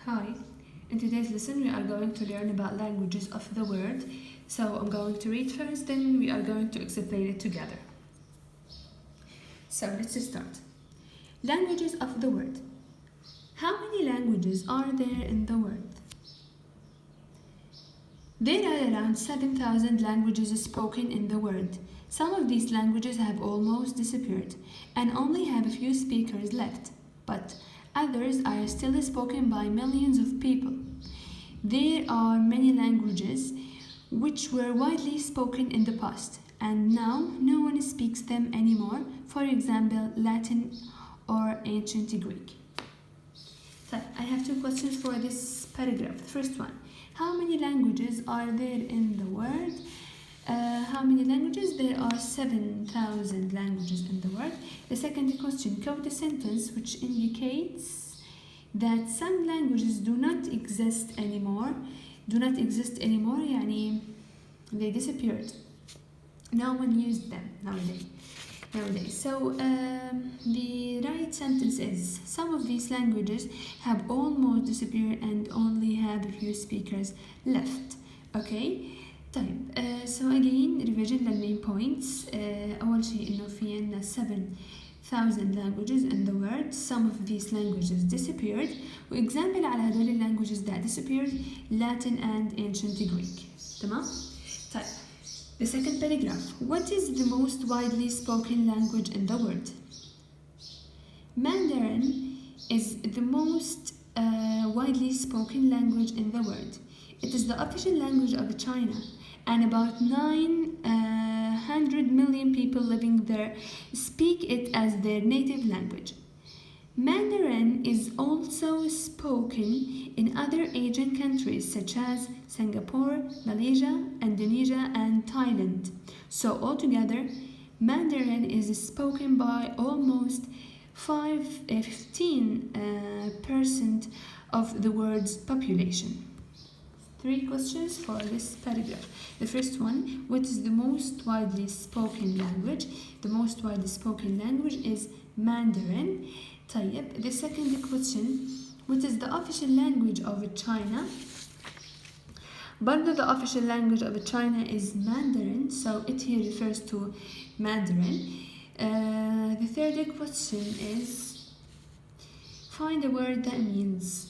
Hi, in today's lesson we are going to learn about languages of the world. So I'm going to read first, then we are going to explain it together. So let's start. Languages of the world. How many languages are there in the world? There are around 7,000 languages spoken in the world. Some of these languages have almost disappeared and only have a few speakers left, but others are still spoken by millions of people. There are many languages which were widely spoken in the past, and now no one speaks them anymore, for example, Latin or ancient Greek. So I have two questions for this paragraph. The first one, how many languages are there in the world? How many languages? There are 7,000 languages in the world. The second question, quote a sentence which indicates that some languages do not exist anymore. يعني they disappeared. No one used them nowadays. So the right sentence is, some of these languages have almost disappeared and only have a few speakers left. Okay. طيب so again revision للmain points. أول شيء إنه في عنا 7,000 languages in the world. Some of these languages disappeared. وexample على هدول languages that disappeared, Latin and ancient Greek. تمام؟ طيب the second paragraph. What is the most widely spoken language in the world? Mandarin is the most widely spoken language in the world. It is the official language of China, and about 900 million people living there speak it as their native language. Mandarin is also spoken in other Asian countries such as Singapore, Malaysia, Indonesia, and Thailand. So altogether, Mandarin is spoken by almost 15% of the world's population. Three questions for this paragraph. The first one, what is the most widely spoken language? The most widely spoken language is Mandarin. طيب, the second question, what is the official language of China? برضو the official language of China is Mandarin, so it here refers to Mandarin. The third question is, find a word that means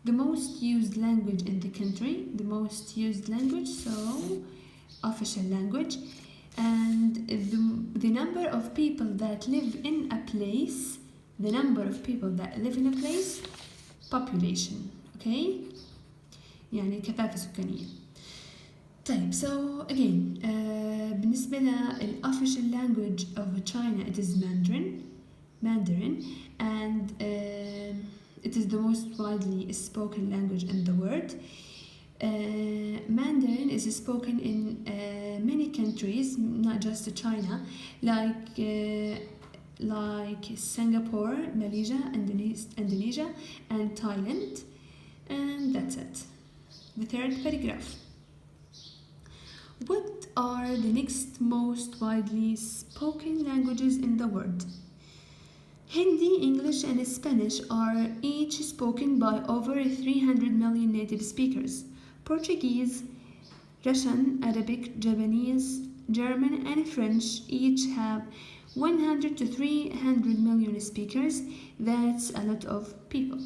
the most used language in the country, the most used language, so official language, and the number of people that live in a place, the number of people that live in a place, population, okay? يعني كثافة سكانية. طيب, so again, بالنسبة لل official language of China, it is Mandarin, and it is the most widely spoken language in the world. Mandarin is spoken in many countries, not just China, like Singapore, Malaysia, Indonesia, and Thailand. And that's it. The third paragraph. What are the next most widely spoken languages in the world? Hindi, English, and Spanish are each spoken by over 300 million native speakers. Portuguese, Russian, Arabic, Japanese, German, and French each have 100 to 300 million speakers. That's a lot of people.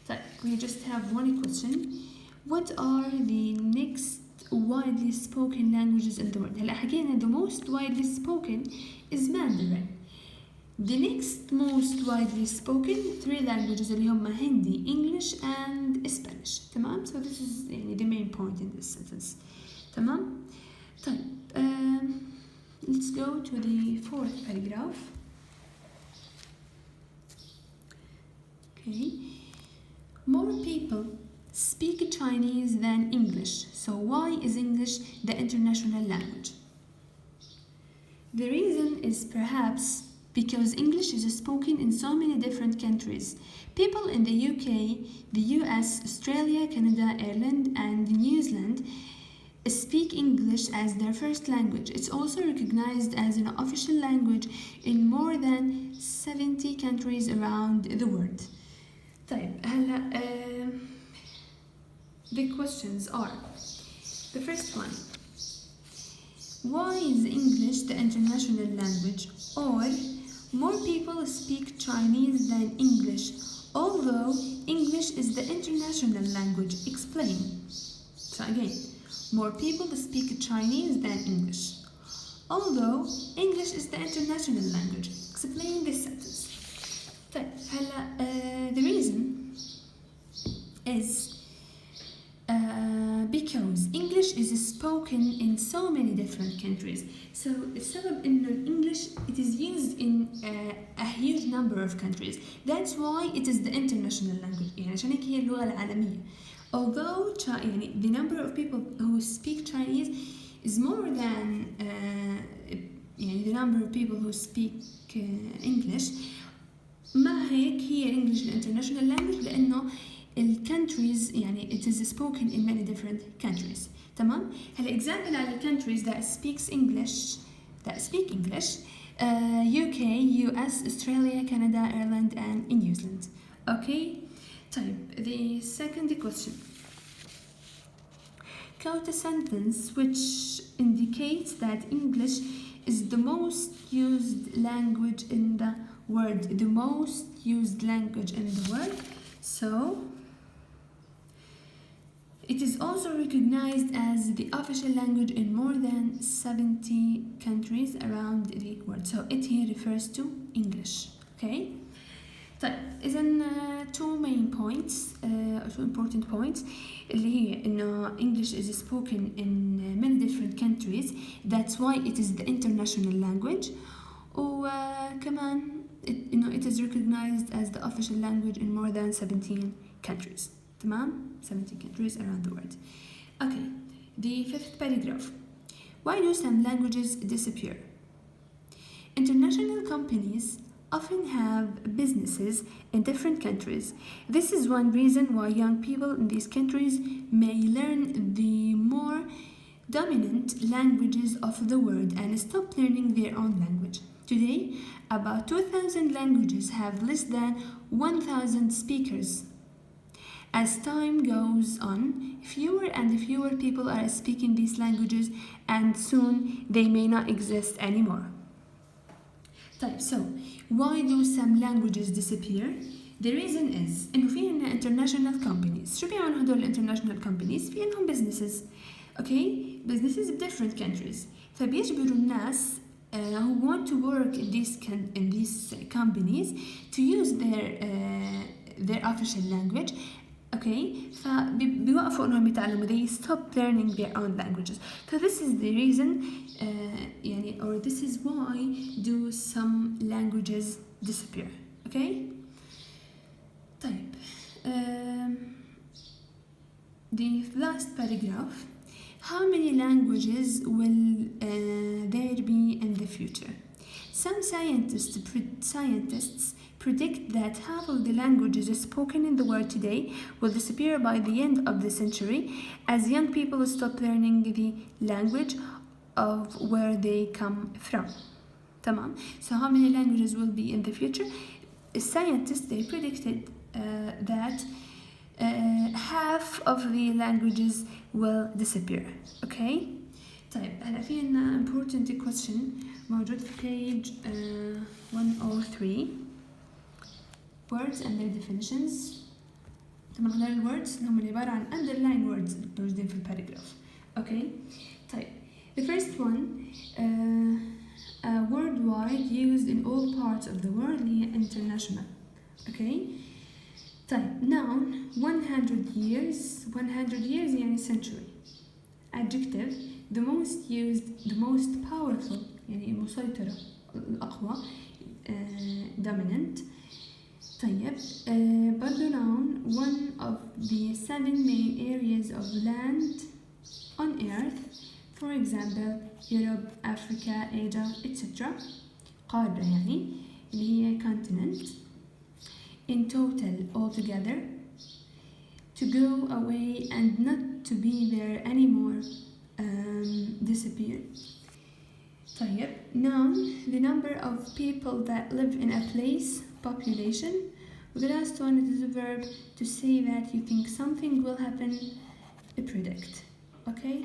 So we just have one question. What are the next widely spoken languages in the world? هلا حكينا the most widely spoken is Mandarin. The next most widely spoken three languages اللي هم Hindi, English, and Spanish. تمام? So this is يعني the main point in this sentence. تمام? طيب, let's go to the fourth paragraph. Okay. More people speak Chinese than English. So why is English the international language? The reason is perhaps because English is spoken in so many different countries. People in the UK, the US, Australia, Canada, Ireland, and New Zealand speak English as their first language. It's also recognized as an official language in more than 70 countries around the world. طيب هلا The questions are, the first one, why is English the international language? Or more people speak Chinese than English, although English is the international language. Explain. So again, more people speak Chinese than English, although English is the international language. Explain this sentence. طيب هلا the reason is because English is spoken in so many different countries. So السبب إنه English it is used in a huge number of countries. That's why it is the international language. يعني عشان هيك هي اللغة العالمية. Although يعني the number of people who speak Chinese is more than يعني the number of people who speak English. ما هيك هي English international language لأنه countries يعني it is spoken in many different countries. تمام؟ هلا example على countries that speak English UK, US, Australia, Canada, Ireland and New Zealand. Okay? طيب the second question. Quote a sentence which indicates that English is the most used language in the world. The most used language in the world. So it is also recognized as the official language in more than 70 countries around the world. So it here refers to English. Okay? طيب إذن two main points, two important points اللي هي إنه English is spoken in many different countries. That's why it is the international language. وكمان إنه it is recognized as the official language in more than 17 countries. تمام? 70 countries around the world. Okay, the fifth paragraph. Why do some languages disappear? International companies often have businesses in different countries. This is one reason why young people in these countries may learn the more dominant languages of the world and stop learning their own language. Today, about 2,000 languages have less than 1,000 speakers. As time goes on, fewer and fewer people are speaking these languages and soon they may not exist anymore. طيب, so why do some languages disappear? The reason is إنه في عنا international companies. شو بيعملوا هدول international companies؟ في عندهم businesses. Okay? Businesses in different countries. فبيجبروا الناس who want to work in these companies to use their official language. Okay, فبيوقفوا إنهم يتعلموا. They stop learning their own languages. So this is the reason, يعني, or this is why do some languages disappear. Okay. طيب, the last paragraph. How many languages will there be in the future? Some scientists predict that half of the languages spoken in the world today will disappear by the end of the century as young people stop learning the language of where they come from. Tamam. So how many languages will be in the future? Scientists, they predicted that half of the languages will disappear. Okay? طيب هلا في عنا important question موجود في page 103. Words and their definitions. طبعا هذول الwords هم اللي عبارة عن underline words موجودين في الباراجراف. Okay. طيب the first one worldwide used in all parts of the world هي international. Okay. طيب noun 100 years يعني century. Adjective the most used, the most powerful يعني المسيطرة الأقوى dominant. طيب برضو noun one of the 7 main areas of land on earth, for example Europe, Africa, Asia, etc. قارة يعني اللي هي continent. In total, altogether, to go away and not to be there anymore, disappear. طيب noun the number of people that live in a place, population. With the last one, it is a verb to say that you think something will happen predict. Okay.